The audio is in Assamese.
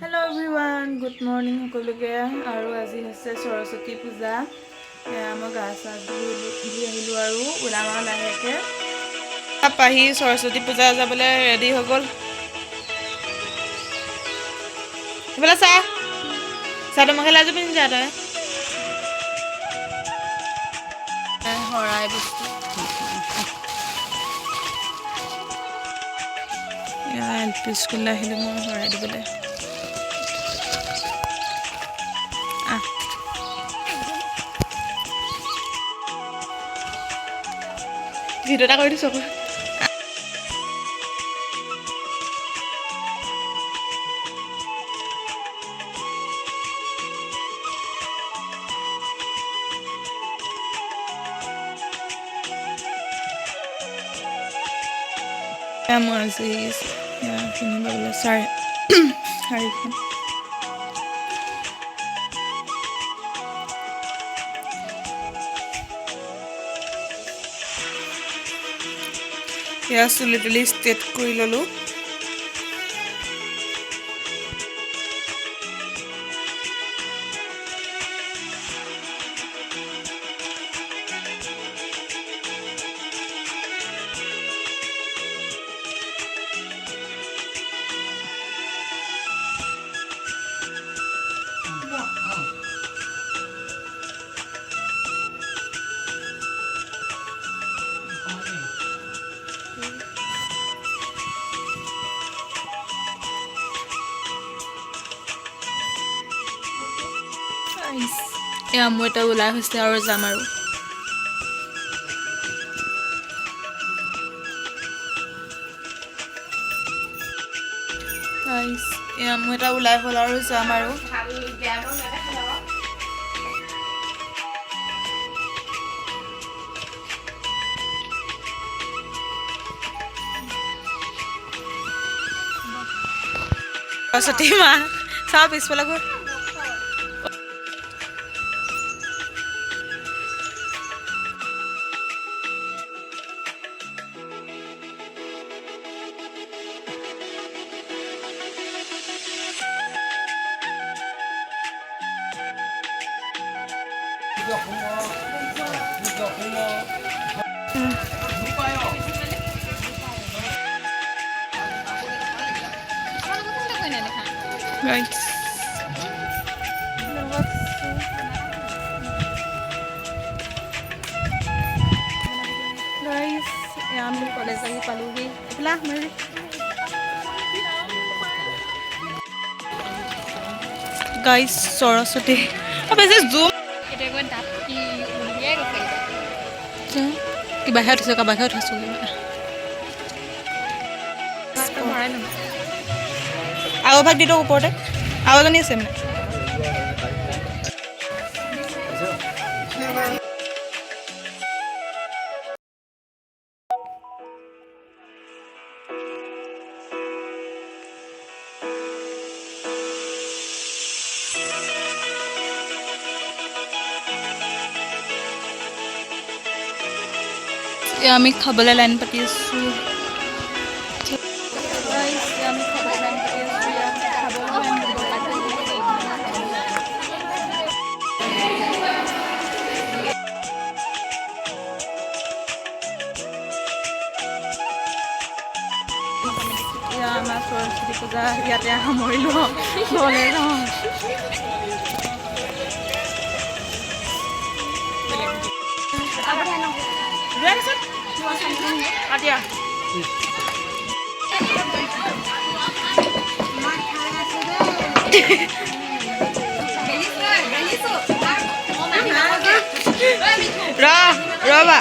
Hello everyone, good morning সকলোকে আৰু আজি হৈছে সৰস্বতী পূজা মই গা চা ধুই আহিলোঁ আৰু ওলাম আৰু লাহেকৈ পাহি সৰস্বতী পূজা যাবলৈ ৰেডি হৈ গ'ল এইফালে চাদৰ মেখেলা এযোৰ পিন্ধি যা তই শৰাই বস্তু এল পি স্কুললৈ আহিলোঁ মই শৰাই দিবলৈ ভিডিঅ' এটা কৰি দিছোঁ আকৌ মই আজি পিন্ধিব বোলে শাড়ীখন এয়া চুলি তুলি ষ্ট্ৰেট কৰি ল'লোঁ এয়া মোৰ এটা ওলাই হৈছে আৰু যাম আৰু এয়া মোৰ এটা ওলাই হ'ল আৰু যাম আৰু সৰস্বতী মা চাওঁ পিছফালে গৈ Guys. Guys, I'm going to palugi. Ipla, Mary. Guys, Saraswati. Apa sih zoom? Kita kan tapi dia ke apa? Ki bahar tu ka bahar tu. Ago bhag dito upor te. Ago jani ase mane. আমি খাবলৈ লাইন পাতি আছো আমাৰ সৰস্বতী পূজা ইয়াতে সামৰিলোঁ ঘৰলৈ যাওঁ Adia. Roba.